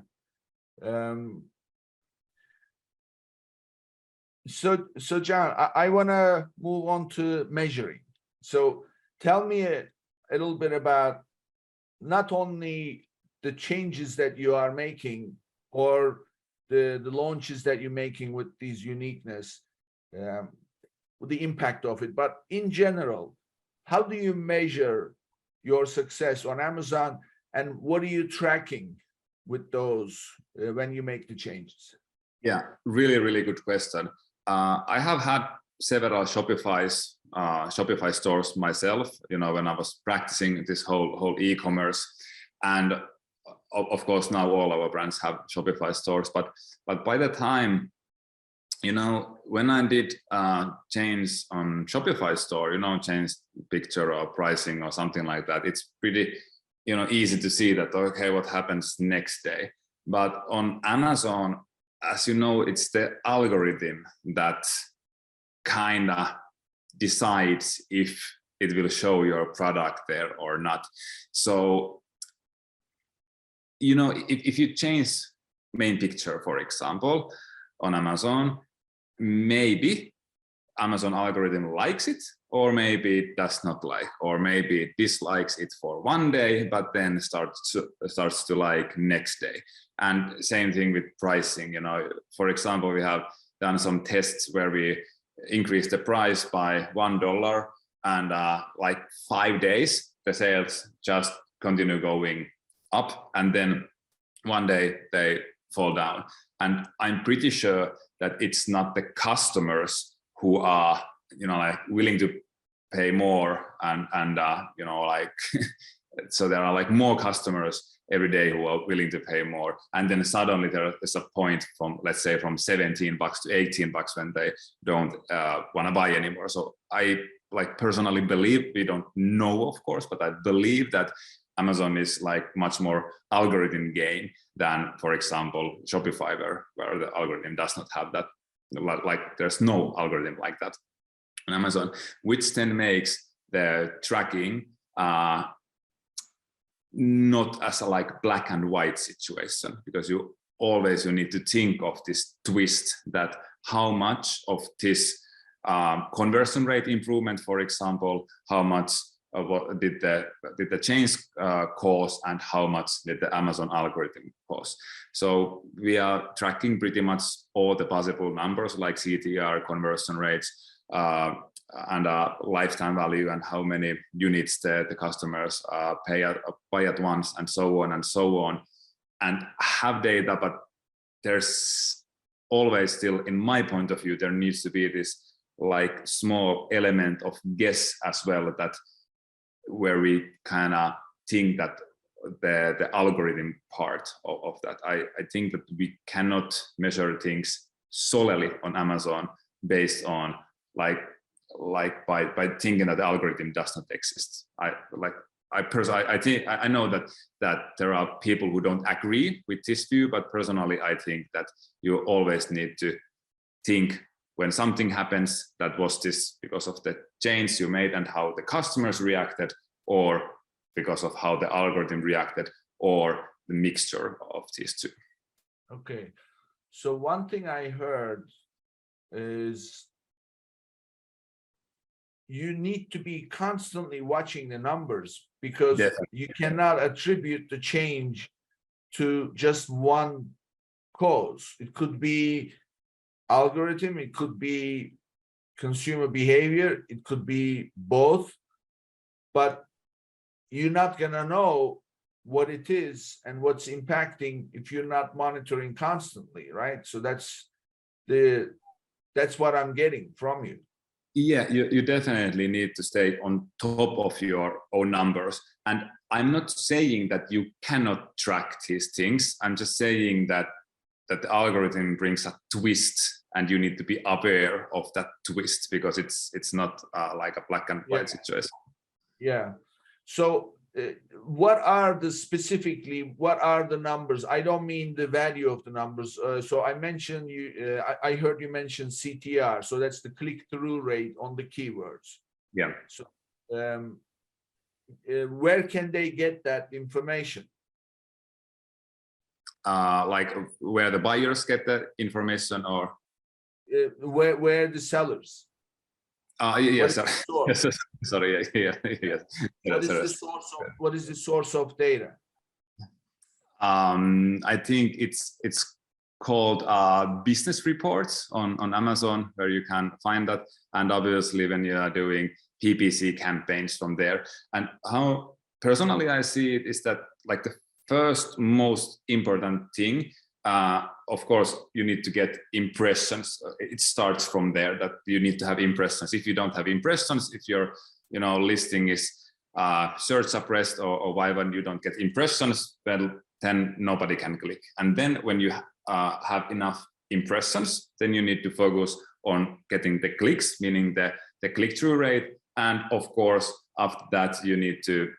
So John, I want to move on to measuring. So tell me a little bit about not only the changes that you are making or the launches that you're making with these uniqueness, the impact of it, but in general, how do you measure your success on Amazon, and what are you tracking with those when you make the changes? Yeah, really good question. I have had several Shopify stores myself, when I was practicing this whole e-commerce, and of course now all our brands have Shopify stores. But by the time, when I did change on Shopify store, change picture or pricing or something like that, it's pretty, easy to see that, okay, what happens next day. But on Amazon, as you know, it's the algorithm that kind of decides if it will show your product there or not. So, if you change main picture, for example, on Amazon, maybe Amazon algorithm likes it, or maybe it does not like, or maybe it dislikes it for one day, but then starts to like next day. And same thing with pricing. For example, we have done some tests where we increased the price by $1, and like 5 days, the sales just continue going up, and then one day they fall down. And I'm pretty sure that it's not the customers who are, like willing to pay more, and like, so there are like more customers every day who are willing to pay more, and then suddenly there is a point from, let's say, from $17 to $18 when they don't want to buy anymore. So I personally believe, we don't know, of course, but I believe that Amazon is like much more algorithm game than, for example, Shopify, where the algorithm does not have that. Like there's no algorithm like that on Amazon, which then makes the tracking not as a like black and white situation, because you need to think of this twist, that how much of this conversion rate improvement, for example, how much what did the change cause, and how much did the Amazon algorithm cause. So we are tracking pretty much all the possible numbers like CTR, conversion rates, and lifetime value, and how many units the customers buy at once, and so on, and have data. But there's always still, in my point of view, there needs to be this like small element of guess as well, that where we kind of think that the algorithm part of that. I think that we cannot measure things solely on Amazon based on like by thinking that the algorithm does not exist. I think I know that there are people who don't agree with this view, but personally I think that you always need to think, when something happens, that was this because of the change you made and how the customers reacted, or because of how the algorithm reacted, or the mixture of these two. Okay, so one thing I heard is you need to be constantly watching the numbers, because Definitely. you cannot attribute the change to just one cause. It could be algorithm, it could be consumer behavior, it could be both, but you're not going to know what it is and what's impacting if you're not monitoring constantly, right? So that's what I'm getting from you. Yeah, you definitely need to stay on top of your own numbers. And I'm not saying that you cannot track these things. I'm just saying that the algorithm brings a twist, and you need to be aware of that twist, because it's not like a black and white situation. Yeah. So what are the numbers? I don't mean the value of the numbers. So I mentioned I heard you mention CTR. So that's the click-through rate on the keywords. Yeah. So where can they get that information? like where the buyers get the information, or where the sellers? yes, What is the source? yes, sorry, yes. What is the source of data? I think it's called business reports on Amazon, where you can find that, and obviously when you are doing PPC campaigns from there. And how personally I see it is that like the first most important thing, of course, you need to get impressions. It starts from there, that you need to have impressions. If you don't have impressions, if your listing is search suppressed or why when you don't get impressions, well, then nobody can click. And then when you have enough impressions, then you need to focus on getting the clicks, meaning the click-through rate. And of course, after that, you need to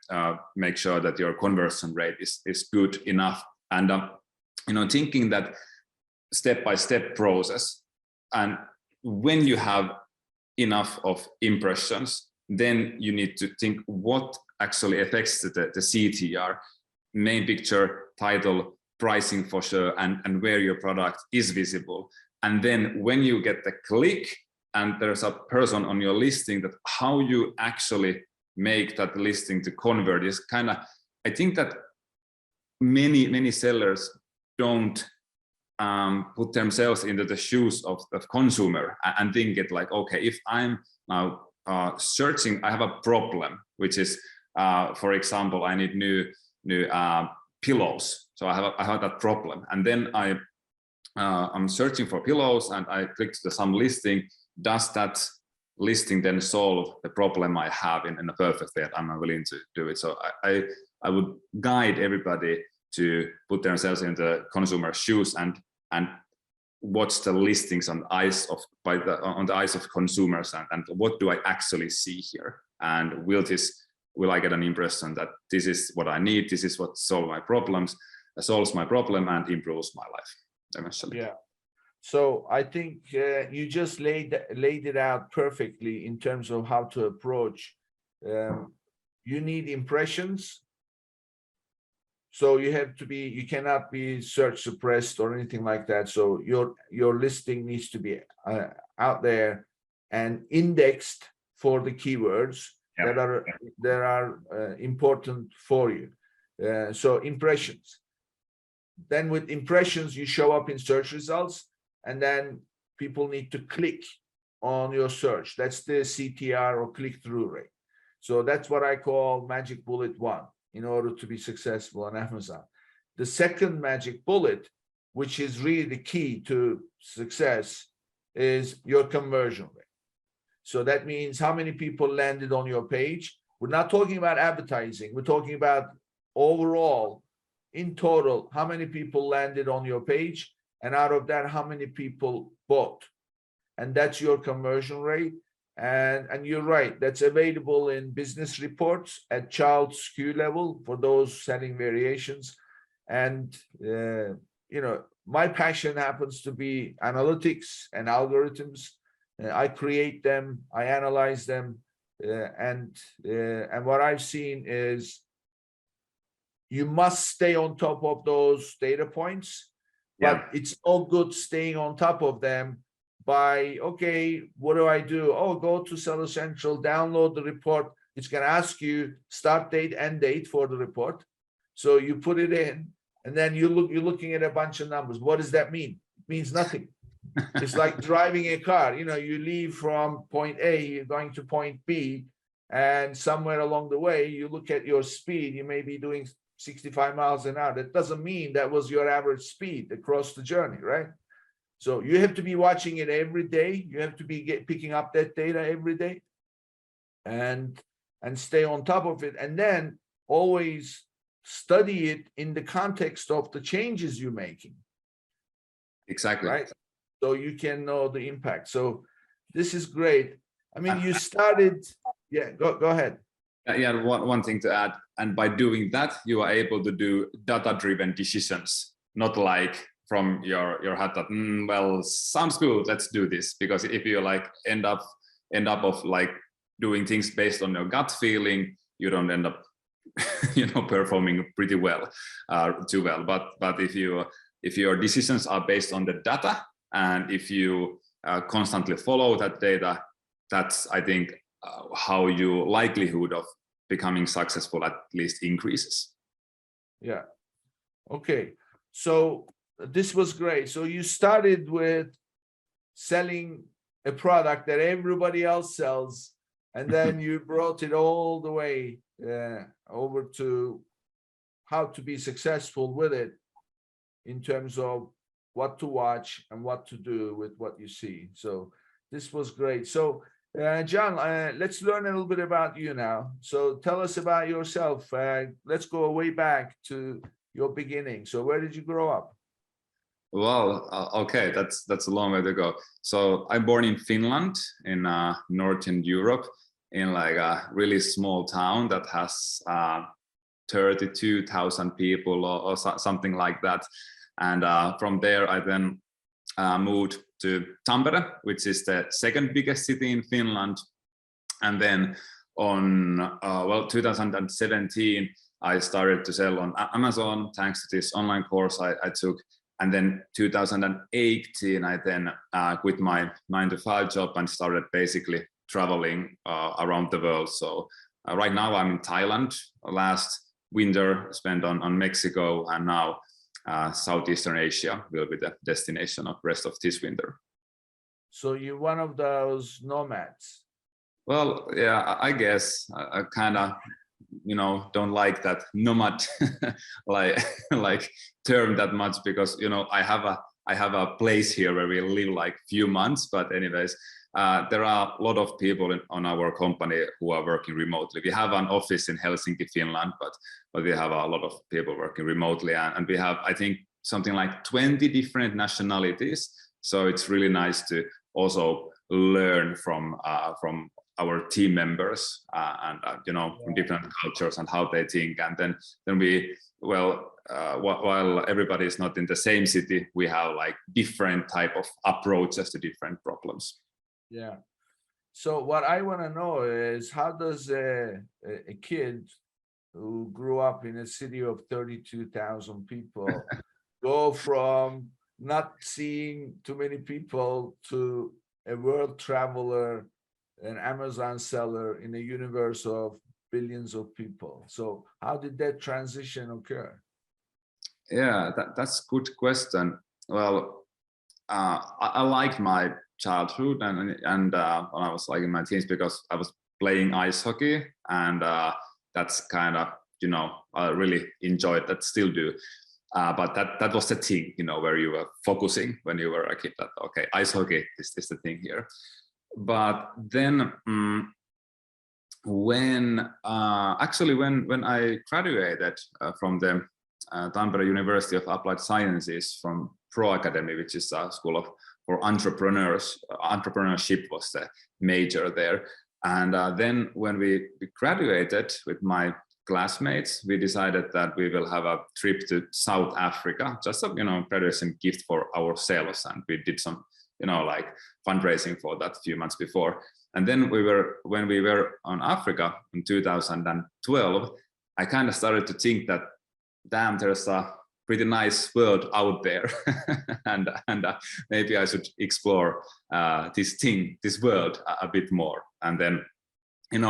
make sure that your conversion rate is good enough. And thinking that step-by-step process. And when you have enough of impressions, then you need to think what actually affects the CTR, main picture, title, pricing for sure, and where your product is visible. And then when you get the click and there's a person on your listing, that how you actually make that listing to convert is kind of, I think that many sellers don't put themselves into the shoes of consumer and think it like, okay, if I'm now searching, I have a problem, which is, for example, I need new pillows. So I have that problem, and then I'm searching for pillows, and I click to some listing. Does that listing then solve the problem I have in a perfect way? I'm willing to do it. So I would guide everybody to put themselves in the consumer's shoes and watch the listings on the eyes of consumers, and what do I actually see here, and will I get an impression that this is what I need, this is what solves my problem and improves my life eventually. Yeah. So I think you just laid it out perfectly in terms of how to approach. You need impressions. So you cannot be search suppressed or anything like that. So your listing needs to be out there and indexed for the keywords that are important for you. So impressions. Then with impressions, you show up in search results, and then people need to click on your search. That's the CTR or click-through rate. So that's what I call magic bullet 1 in order to be successful on Amazon. The second magic bullet, which is really the key to success, is your conversion rate. So that means how many people landed on your page. We're not talking about advertising. We're talking about overall, in total, how many people landed on your page, and out of that, how many people bought. And that's your conversion rate. And you're right, that's available in business reports at child SKU level for those selling variations. And my passion happens to be analytics and algorithms. I create them, I analyze them, and what I've seen is you must stay on top of those data points, but it's all good staying on top of them by, okay, what do I do? Oh, go to Seller Central, download the report. It's going to ask you start date, end date for the report. So you put it in, and then you're looking at a bunch of numbers. What does that mean? It means nothing. It's like driving a car. You leave from point A, you're going to point B, and somewhere along the way, you look at your speed. You may be doing 65 miles an hour. That doesn't mean that was your average speed across the journey, right? So you have to be watching it every day. You have to be picking up that data every day, and stay on top of it, and then always study it in the context of the changes you're making. Exactly. Right. So you can know the impact. So this is great. I mean, you started. Yeah, go ahead. Yeah, one thing to add, and by doing that, you are able to do data-driven decisions, not like from your head that well, sounds good, let's do this. Because if you like end up of like doing things based on your gut feeling, you don't end up performing pretty well, too well. But if your decisions are based on the data, and if you constantly follow that data, that's, I think, how your likelihood of becoming successful at least increases. Yeah. Okay. So this was great. So you started with selling a product that everybody else sells, and then you brought it all the way over to how to be successful with it in terms of what to watch and what to do with what you see. So this was great. So Jonne, let's learn a little bit about you now. So tell us about yourself. Let's go way back to your beginning. So where did you grow up? Well, okay, that's a long way to go. So I'm born in Finland, in Northern Europe, in like a really small town that has 32,000 people or something like that. And from there, I then moved to Tampere, which is the second biggest city in Finland. And then on 2017, I started to sell on Amazon thanks to this online course I took. And then 2018, I then quit my 9-to-5 job and started basically traveling around the world. So right now I'm in Thailand. Last winter spent on Mexico, and now Southeastern Asia will be the destination of rest of this winter. So you're one of those nomads? Well, yeah, I guess I kind of, don't like that nomad like term that much, because I have a place here where we live like few months. But anyways, there are a lot of people on our company who are working remotely. We have an office in Helsinki, Finland, but we have a lot of people working remotely, and we have, I think, something like 20 different nationalities. So it's really nice to also learn from our team members and from different cultures and how they think. And then we, while everybody is not in the same city, we have like different type of approaches to different problems. Yeah. So what I want to know is, how does a kid who grew up in a city of 32,000 people go from not seeing too many people to a world traveler, an Amazon seller in a universe of billions of people? So how did that transition occur? Yeah, that's a good question. Well, I liked my childhood and when I was like in my teens, because I was playing ice hockey, and that's kind of, I really enjoyed that, still do. But that was the thing, where you were focusing when you were a kid, that, okay, ice hockey is the thing here. But then when I graduated from the Tampere University of Applied Sciences, from Pro Academy, which is a school for entrepreneurs, entrepreneurship was the major there. And then when we graduated with my classmates, we decided that we will have a trip to South Africa, just a graduation gift for ourselves, and we did some like fundraising for that a few months before. And then when we were on Africa in 2012, I kind of started to think that, damn, there's a pretty nice world out there, and maybe I should explore this world a bit more. And then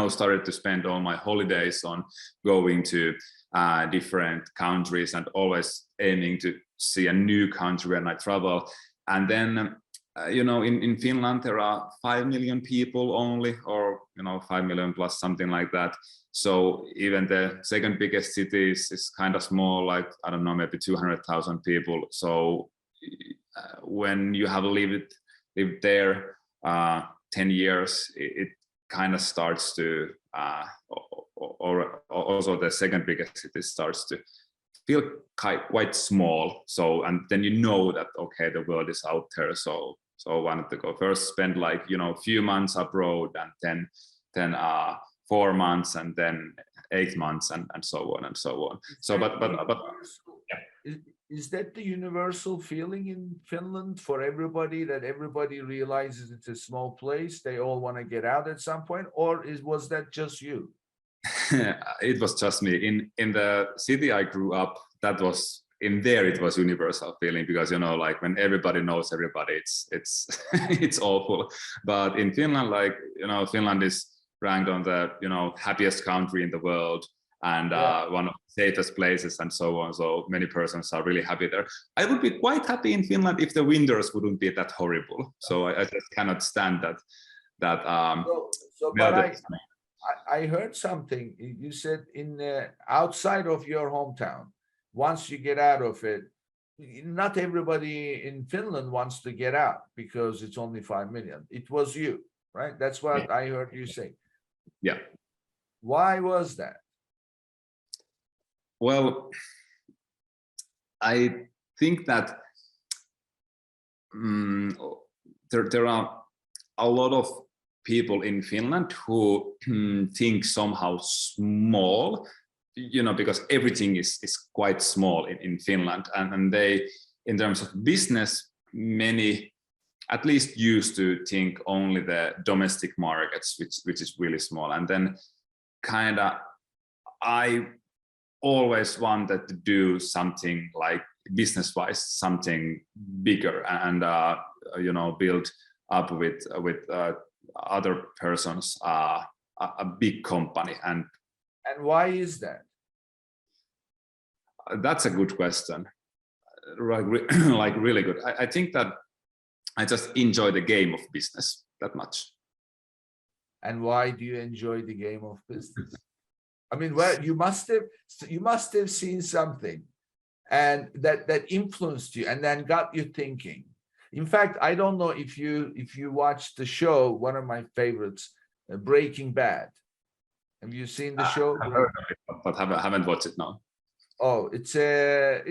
started to spend all my holidays on going to different countries, and always aiming to see a new country when I travel. And then in Finland there are 5 million people only, or 5 million plus, something like that. So even the second biggest city is kind of small, like, I don't know, maybe 200,000 people. So when you have lived there 10 years, it kind of starts to, or also the second biggest city starts to feel quite small. So, and then that, okay, the world is out there. So I wanted to go first, spend like, few months abroad, and then 4 months, and then 8 months, and so on and so on. So, but yeah. Is that the universal feeling in Finland for everybody, that everybody realizes it's a small place, they all want to get out at some point, or was that just you? It was just me. In the city I grew up, that was in there. It was universal feeling because like when everybody knows everybody, it's it's awful. But in Finland, like Finland is ranked on the happiest country in the world and one of the safest places and so on. So many persons are really happy there. I would be quite happy in Finland if the winters wouldn't be that horrible. So I just cannot stand that. But I heard something. You said in outside of your hometown, once you get out of it, not everybody in Finland wants to get out because it's only 5 million. It was you, right? That's what I heard you say. Yeah. Why was that? Well, I think that there are a lot of people in Finland who think somehow small, because everything is quite small in Finland, and they, in terms of business, many at least used to think only the domestic markets, which is really small, and then kind of I always wanted to do something like business-wise, something bigger, and build up with other persons a big company. And why is that? That's a good question. Like really good. I think that I just enjoy the game of business that much. And why do you enjoy the game of business? I mean, well, you must have seen something and that influenced you and then got you thinking. In fact, I don't know if you watched the show, one of my favorites, Breaking Bad. Have you seen the show? I've heard of it, but haven't watched it now. Oh, it's a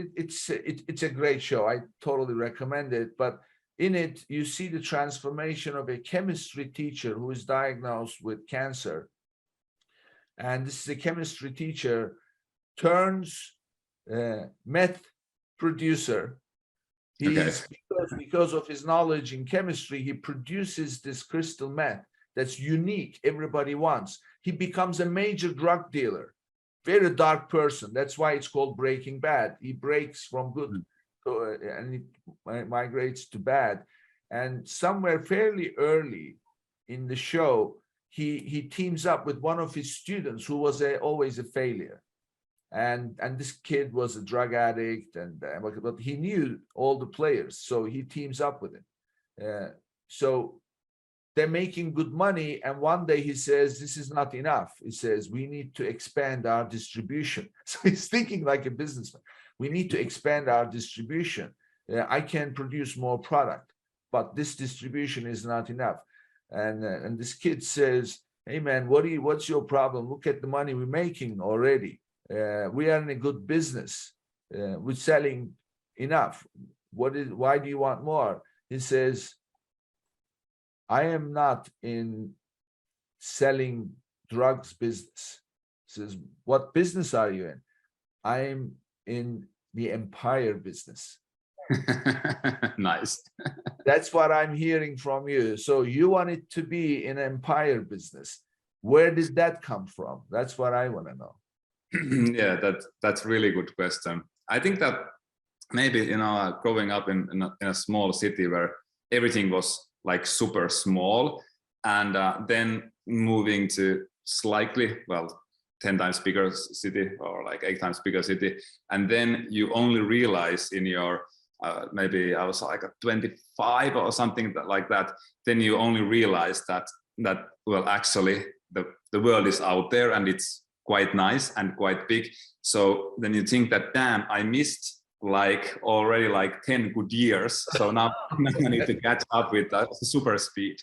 great show. I totally recommend it. But in it, you see the transformation of a chemistry teacher who is diagnosed with cancer. And this is a chemistry teacher turns meth producer. Because of his knowledge in chemistry, he produces this crystal meth that's unique, everybody wants. He becomes a major drug dealer, very dark person. That's why it's called Breaking Bad. He breaks from good and he migrates to bad. And somewhere fairly early in the show, he teams up with one of his students who was always a failure. And this kid was a drug addict, but he knew all the players, so he teams up with him. So they're making good money, and one day he says, "This is not enough." He says, "We need to expand our distribution." So he's thinking like a businessman. We need to expand our distribution. I can produce more product, but this distribution is not enough. And this kid says, "Hey man, what's your problem? Look at the money we're making already. We are in a good business. We're selling enough. Why do you want more?" He says, "I am not in selling drugs business." He says, "What business are you in?" "I am in the empire business." Nice. That's what I'm hearing from you. So you want it to be an empire business. Where did that come from? That's what I want to know. Yeah, that's really good question. I think that maybe growing up in a small city where everything was like super small, and then moving to slightly 10 times bigger city or like 8 times bigger city, and then you only realize in your maybe I was like a 25 or something like that, then you only realize that actually the world is out there and it's quite nice and quite big. So then you think that, damn, I missed already 10 good years. So now I need to catch up with super speed.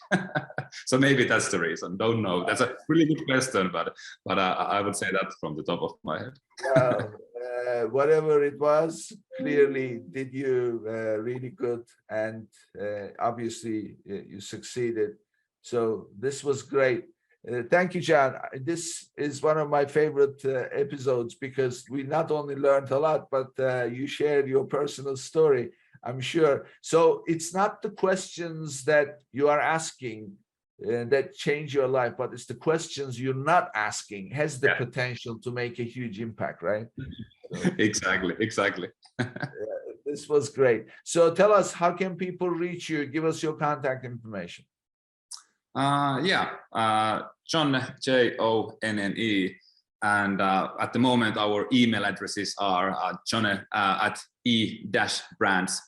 So maybe that's the reason. Don't know. That's a really good question, but I would say that from the top of my head. Well, whatever it was, clearly did you really good, and obviously you succeeded. So this was great. Thank you, Jonne. This is one of my favorite episodes because we not only learned a lot, but you shared your personal story, I'm sure. So it's not the questions that you are asking that change your life, but it's the questions you're not asking has the Yeah. potential to make a huge impact, right? Exactly. This was great. So tell us, how can people reach you? Give us your contact information. Jonne, Jonne, and at the moment our email addresses are jonne at e-brands.co,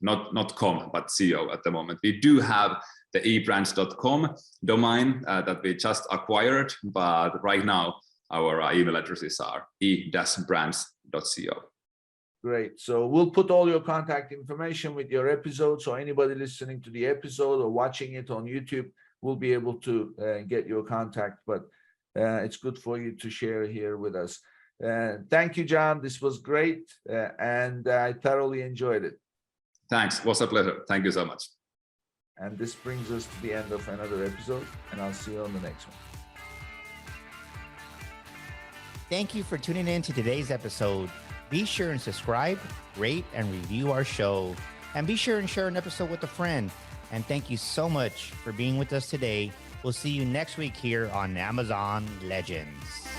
not com, but co at the moment. We do have the ebrands.com domain that we just acquired, but right now our email addresses are e-brands.co. Great. So we'll put all your contact information with your episode. So anybody listening to the episode or watching it on YouTube will be able to get your contact. But it's good for you to share here with us. Thank you, John. This was great. And I thoroughly enjoyed it. Thanks. It was a pleasure. Thank you so much. And this brings us to the end of another episode. And I'll see you on the next one. Thank you for tuning in to today's episode. Be sure and subscribe, rate, and review our show. And be sure and share an episode with a friend. And thank you so much for being with us today. We'll see you next week here on Amazon Legends.